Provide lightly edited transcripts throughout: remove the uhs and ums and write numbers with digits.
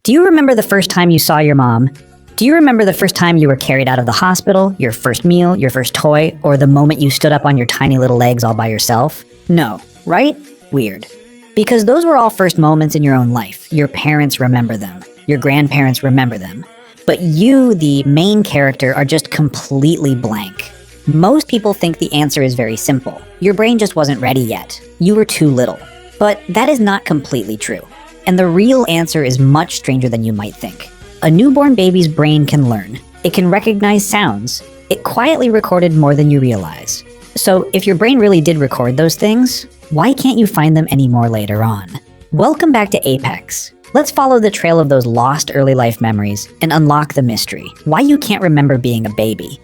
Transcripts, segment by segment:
Do you remember the first time you saw your mom? Do you remember the first time you were carried out of the hospital, your first meal, your first toy, or the moment you stood up on your tiny little legs all by yourself? No, right? Weird. Because those were all first moments in your own life. Your parents remember them. Your grandparents remember them. But you, the main character, are just completely blank. Most people think the answer is very simple. Your brain just wasn't ready yet. You were too little. But that is not completely true. And the real answer is much stranger than you might think. A newborn baby's brain can learn. It can recognize sounds. It quietly recorded more than you realize. So if your brain really did record those things, why can't you find them anymore later on? Welcome back to Apex. Let's follow the trail of those lost early life memories and unlock the mystery, why you can't remember being a baby.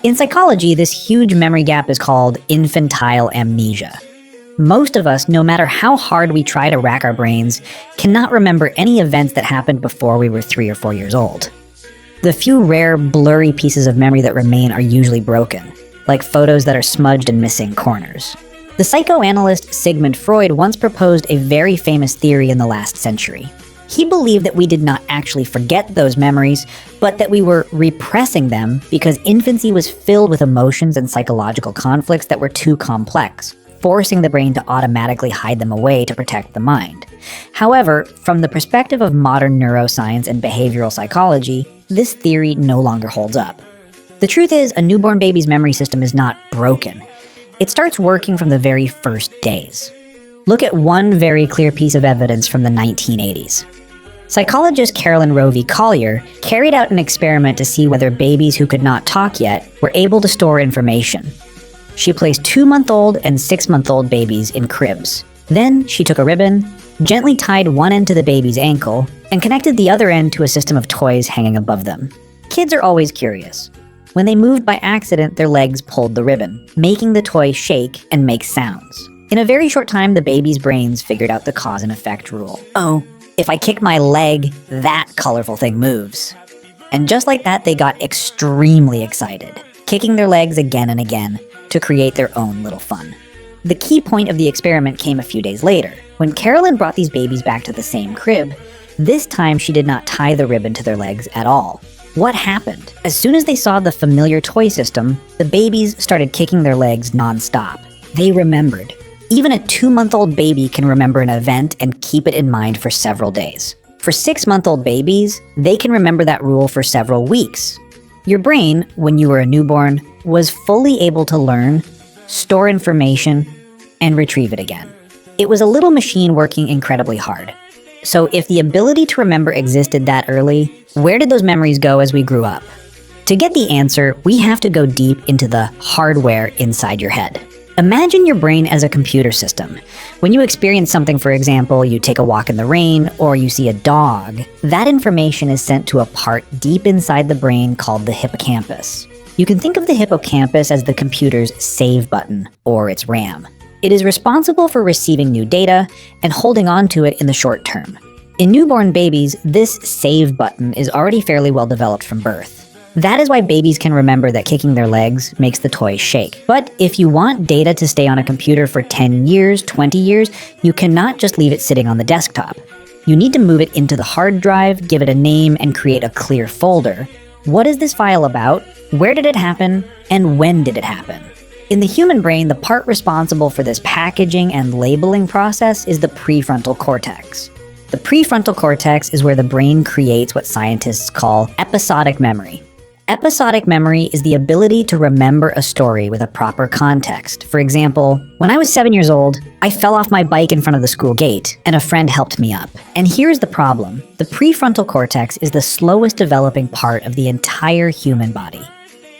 In psychology, this huge memory gap is called infantile amnesia. Most of us, no matter how hard we try to rack our brains, cannot remember any events that happened before we were 3 or 4 years old. The few rare, blurry pieces of memory that remain are usually broken, like photos that are smudged and missing corners. The psychoanalyst Sigmund Freud once proposed a very famous theory in the last century. He believed that we did not actually forget those memories, but that we were repressing them because infancy was filled with emotions and psychological conflicts that were too complex, forcing the brain to automatically hide them away to protect the mind. However, from the perspective of modern neuroscience and behavioral psychology, this theory no longer holds up. The truth is, a newborn baby's memory system is not broken. It starts working from the very first days. Look at one very clear piece of evidence from the 1980s. Psychologist Carolyn Rovey Collier carried out an experiment to see whether babies who could not talk yet were able to store information. She placed 2-month-old and 6-month-old babies in cribs. Then she took a ribbon, gently tied one end to the baby's ankle, and connected the other end to a system of toys hanging above them. Kids are always curious. When they moved by accident, their legs pulled the ribbon, making the toy shake and make sounds. In a very short time, the baby's brains figured out the cause and effect rule. Oh, if I kick my leg, that colorful thing moves. And just like that, they got extremely excited, kicking their legs again and again to create their own little fun. The key point of the experiment came a few days later. When Carolyn brought these babies back to the same crib, this time she did not tie the ribbon to their legs at all. What happened? As soon as they saw the familiar toy system, the babies started kicking their legs nonstop. They remembered. Even a 2-month-old baby can remember an event and keep it in mind for several days. For 6-month-old babies, they can remember that rule for several weeks. Your brain, when you were a newborn, was fully able to learn, store information, and retrieve it again. It was a little machine working incredibly hard. So if the ability to remember existed that early, where did those memories go as we grew up? To get the answer, we have to go deep into the hardware inside your head. Imagine your brain as a computer system. When you experience something, for example, you take a walk in the rain, or you see a dog, that information is sent to a part deep inside the brain called the hippocampus. You can think of the hippocampus as the computer's save button, or its RAM. It is responsible for receiving new data and holding on to it in the short term. In newborn babies, this save button is already fairly well developed from birth. That is why babies can remember that kicking their legs makes the toy shake. But if you want data to stay on a computer for 10 years, 20 years, you cannot just leave it sitting on the desktop. You need to move it into the hard drive, give it a name, and create a clear folder. What is this file about? Where did it happen? And when did it happen? In the human brain, the part responsible for this packaging and labeling process is the prefrontal cortex. The prefrontal cortex is where the brain creates what scientists call episodic memory. Episodic memory is the ability to remember a story with a proper context. For example, when I was 7 years old, I fell off my bike in front of the school gate, and a friend helped me up. And here's the problem. The prefrontal cortex is the slowest developing part of the entire human body.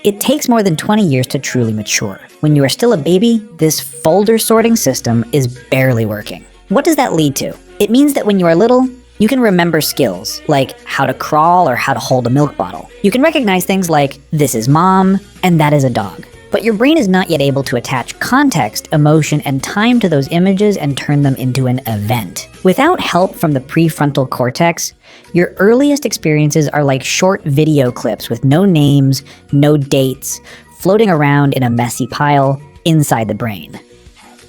It takes more than 20 years to truly mature. When you are still a baby, this folder sorting system is barely working. What does that lead to? It means that when you are little, you can remember skills, like how to crawl or how to hold a milk bottle. You can recognize things like, this is mom, and that is a dog. But your brain is not yet able to attach context, emotion, and time to those images and turn them into an event. Without help from the prefrontal cortex, your earliest experiences are like short video clips with no names, no dates, floating around in a messy pile inside the brain.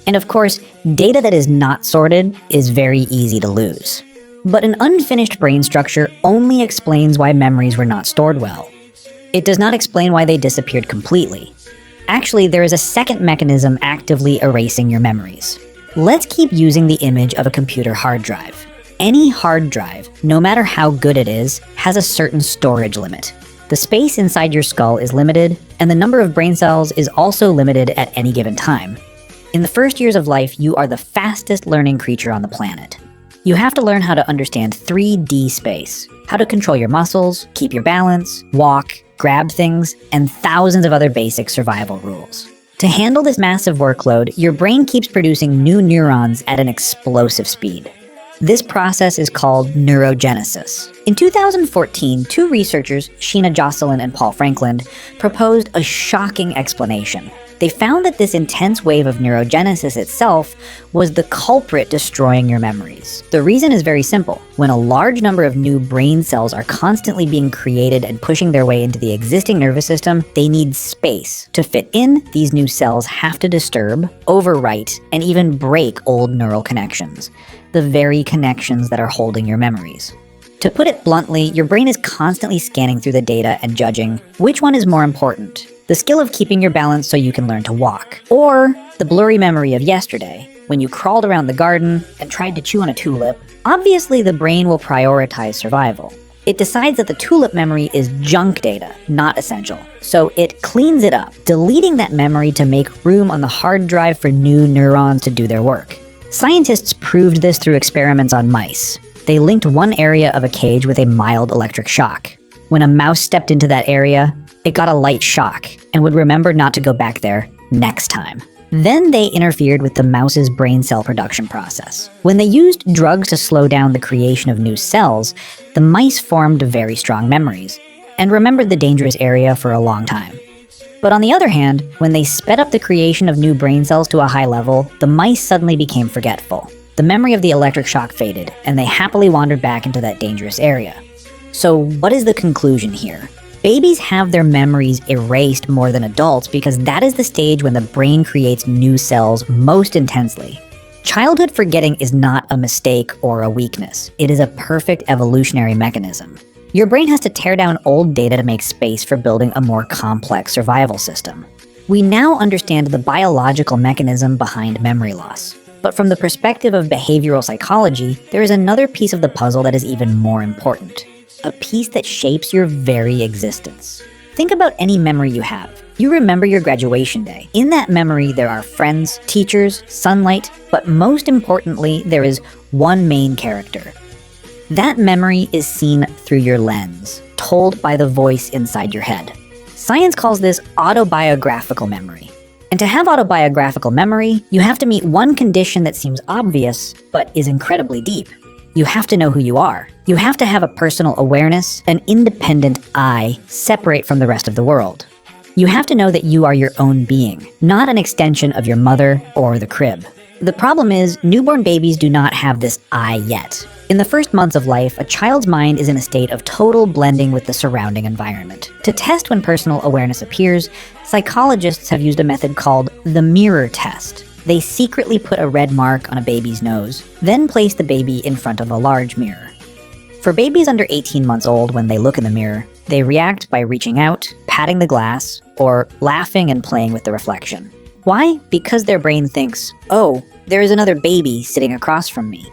And of course, data that is not sorted is very easy to lose. But an unfinished brain structure only explains why memories were not stored well. It does not explain why they disappeared completely. Actually, there is a second mechanism actively erasing your memories. Let's keep using the image of a computer hard drive. Any hard drive, no matter how good it is, has a certain storage limit. The space inside your skull is limited, and the number of brain cells is also limited at any given time. In the first years of life, you are the fastest learning creature on the planet. You have to learn how to understand 3D space, how to control your muscles, keep your balance, walk, grab things, and thousands of other basic survival rules. To handle this massive workload, your brain keeps producing new neurons at an explosive speed. This process is called neurogenesis. In 2014, two researchers, Sheena Jocelyn and Paul Franklin, proposed a shocking explanation. They found that this intense wave of neurogenesis itself was the culprit destroying your memories. The reason is very simple. When a large number of new brain cells are constantly being created and pushing their way into the existing nervous system, they need space. To fit in, these new cells have to disturb, overwrite, and even break old neural connections. The very connections that are holding your memories. To put it bluntly, your brain is constantly scanning through the data and judging which one is more important. The skill of keeping your balance so you can learn to walk. Or the blurry memory of yesterday, when you crawled around the garden and tried to chew on a tulip. Obviously, the brain will prioritize survival. It decides that the tulip memory is junk data, not essential. So it cleans it up, deleting that memory to make room on the hard drive for new neurons to do their work. Scientists proved this through experiments on mice. They linked one area of a cage with a mild electric shock. When a mouse stepped into that area, it got a light shock and would remember not to go back there next time. Then they interfered with the mouse's brain cell production process. When they used drugs to slow down the creation of new cells, the mice formed very strong memories and remembered the dangerous area for a long time. But on the other hand, when they sped up the creation of new brain cells to a high level, the mice suddenly became forgetful. The memory of the electric shock faded, and they happily wandered back into that dangerous area. So what is the conclusion here? Babies have their memories erased more than adults because that is the stage when the brain creates new cells most intensely. Childhood forgetting is not a mistake or a weakness. It is a perfect evolutionary mechanism. Your brain has to tear down old data to make space for building a more complex survival system. We now understand the biological mechanism behind memory loss. But from the perspective of behavioral psychology, there is another piece of the puzzle that is even more important. A piece that shapes your very existence. Think about any memory you have. You remember your graduation day. In that memory, there are friends, teachers, sunlight, but most importantly, there is one main character. That memory is seen through your lens, told by the voice inside your head. Science calls this autobiographical memory. And to have autobiographical memory, you have to meet one condition that seems obvious, but is incredibly deep. You have to know who you are. You have to have a personal awareness, an independent I, separate from the rest of the world. You have to know that you are your own being, not an extension of your mother or the crib. The problem is, newborn babies do not have this I yet. In the first months of life, a child's mind is in a state of total blending with the surrounding environment. To test when personal awareness appears, psychologists have used a method called the mirror test. They secretly put a red mark on a baby's nose, then place the baby in front of a large mirror. For babies under 18 months old, when they look in the mirror, they react by reaching out, patting the glass, or laughing and playing with the reflection. Why? Because their brain thinks, oh, there is another baby sitting across from me.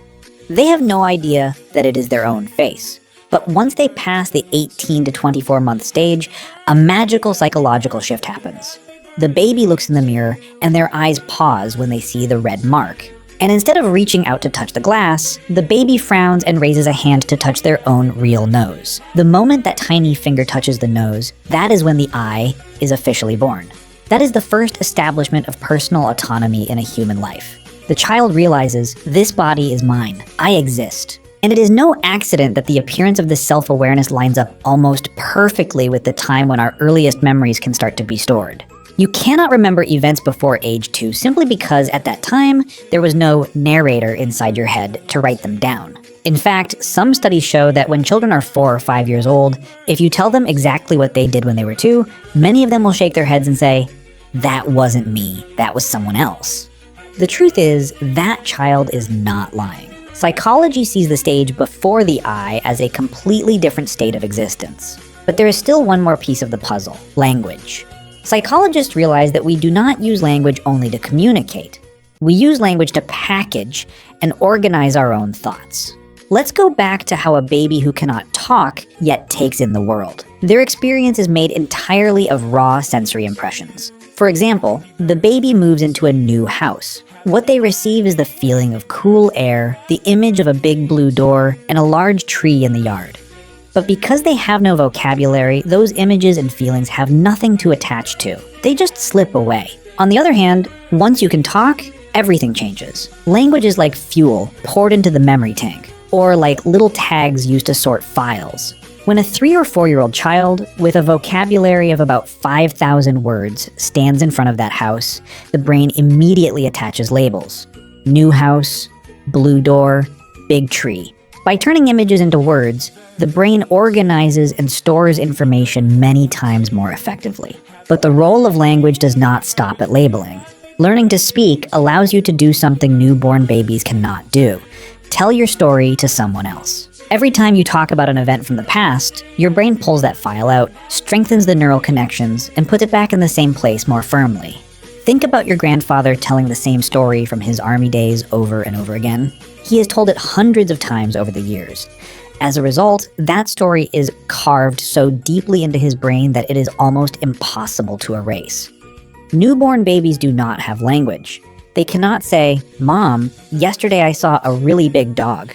They have no idea that it is their own face. But once they pass the 18 to 24 month stage, a magical psychological shift happens. The baby looks in the mirror and their eyes pause when they see the red mark. And instead of reaching out to touch the glass, the baby frowns and raises a hand to touch their own real nose. The moment that tiny finger touches the nose, that is when the I is officially born. That is the first establishment of personal autonomy in a human life. The child realizes, this body is mine. I exist. And it is no accident that the appearance of this self-awareness lines up almost perfectly with the time when our earliest memories can start to be stored. You cannot remember events before age 2 simply because at that time, there was no narrator inside your head to write them down. In fact, some studies show that when children are 4 or 5 years old, if you tell them exactly what they did when they were 2, many of them will shake their heads and say, that wasn't me, that was someone else. The truth is, that child is not lying. Psychology sees the stage before the eye as a completely different state of existence. But there is still one more piece of the puzzle: language. Psychologists realize that we do not use language only to communicate. We use language to package and organize our own thoughts. Let's go back to how a baby who cannot talk yet takes in the world. Their experience is made entirely of raw sensory impressions. For example, the baby moves into a new house. What they receive is the feeling of cool air, the image of a big blue door, and a large tree in the yard. But because they have no vocabulary, those images and feelings have nothing to attach to. They just slip away. On the other hand, once you can talk, everything changes. Language is like fuel poured into the memory tank, or like little tags used to sort files. When a 3 or 4-year-old child with a vocabulary of about 5,000 words stands in front of that house, the brain immediately attaches labels. New house, blue door, big tree. By turning images into words, the brain organizes and stores information many times more effectively. But the role of language does not stop at labeling. Learning to speak allows you to do something newborn babies cannot do: tell your story to someone else. Every time you talk about an event from the past, your brain pulls that file out, strengthens the neural connections, and puts it back in the same place more firmly. Think about your grandfather telling the same story from his army days over and over again. He has told it hundreds of times over the years. As a result, that story is carved so deeply into his brain that it is almost impossible to erase. Newborn babies do not have language. They cannot say, "Mom, yesterday I saw a really big dog."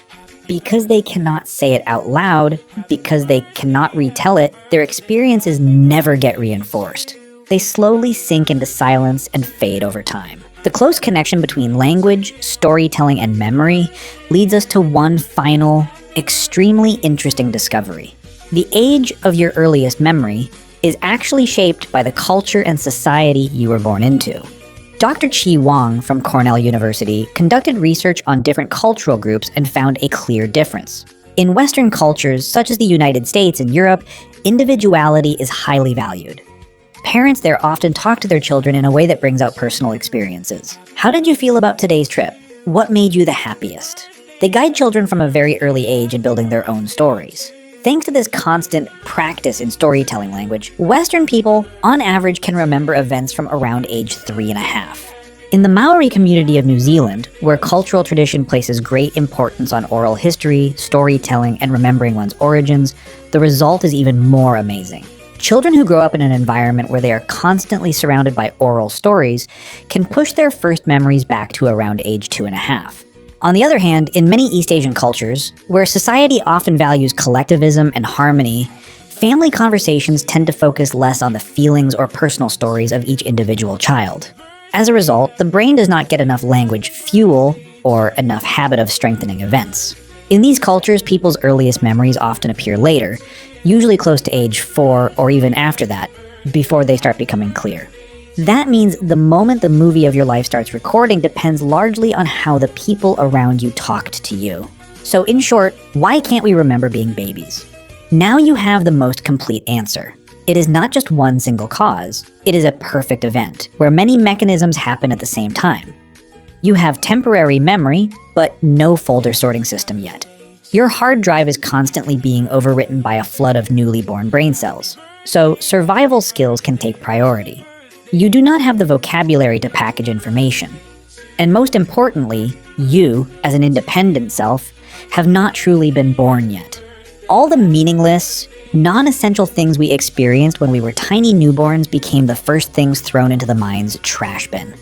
Because they cannot say it out loud, because they cannot retell it, their experiences never get reinforced. They slowly sink into silence and fade over time. The close connection between language, storytelling, and memory leads us to one final, extremely interesting discovery. The age of your earliest memory is actually shaped by the culture and society you were born into. Dr. Chi Wang from Cornell University conducted research on different cultural groups and found a clear difference. In Western cultures, such as the United States and Europe, individuality is highly valued. Parents there often talk to their children in a way that brings out personal experiences. How did you feel about today's trip? What made you the happiest? They guide children from a very early age in building their own stories. Thanks to this constant practice in storytelling language, Western people, on average, can remember events from around age 3.5. In the Maori community of New Zealand, where cultural tradition places great importance on oral history, storytelling, and remembering one's origins, the result is even more amazing. Children who grow up in an environment where they are constantly surrounded by oral stories can push their first memories back to around age 2.5. On the other hand, in many East Asian cultures, where society often values collectivism and harmony, family conversations tend to focus less on the feelings or personal stories of each individual child. As a result, the brain does not get enough language fuel or enough habit of strengthening events. In these cultures, people's earliest memories often appear later, usually close to age 4 or even after that, before they start becoming clear. That means the moment the movie of your life starts recording depends largely on how the people around you talked to you. So in short, why can't we remember being babies? Now you have the most complete answer. It is not just one single cause. It is a perfect event, where many mechanisms happen at the same time. You have temporary memory, but no folder sorting system yet. Your hard drive is constantly being overwritten by a flood of newly born brain cells, so survival skills can take priority. You do not have the vocabulary to package information. And most importantly, you, as an independent self, have not truly been born yet. All the meaningless, non-essential things we experienced when we were tiny newborns became the first things thrown into the mind's trash bin.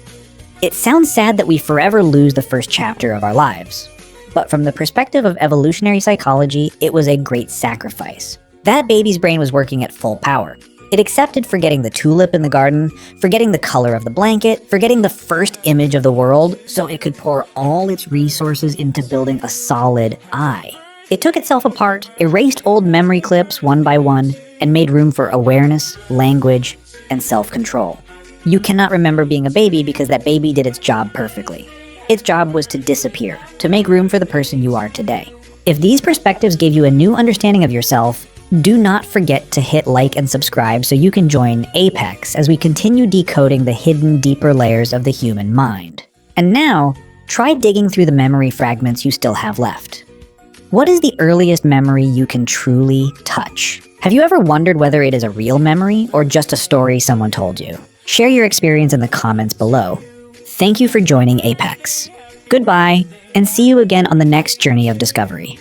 It sounds sad that we forever lose the first chapter of our lives. But from the perspective of evolutionary psychology, it was a great sacrifice. That baby's brain was working at full power. It accepted forgetting the tulip in the garden, forgetting the color of the blanket, forgetting the first image of the world, so it could pour all its resources into building a solid I. It took itself apart, erased old memory clips one by one, and made room for awareness, language, and self-control. You cannot remember being a baby because that baby did its job perfectly. Its job was to disappear, to make room for the person you are today. If these perspectives gave you a new understanding of yourself, do not forget to hit like and subscribe so you can join Apex as we continue decoding the hidden, deeper layers of the human mind. And now, Try digging through the memory fragments you still have left. What is the earliest memory you can truly touch? Have you ever wondered whether it is a real memory or just a story someone told you? Share your experience in the comments below. Thank you for joining Apex. Goodbye, and see you again on the next journey of discovery.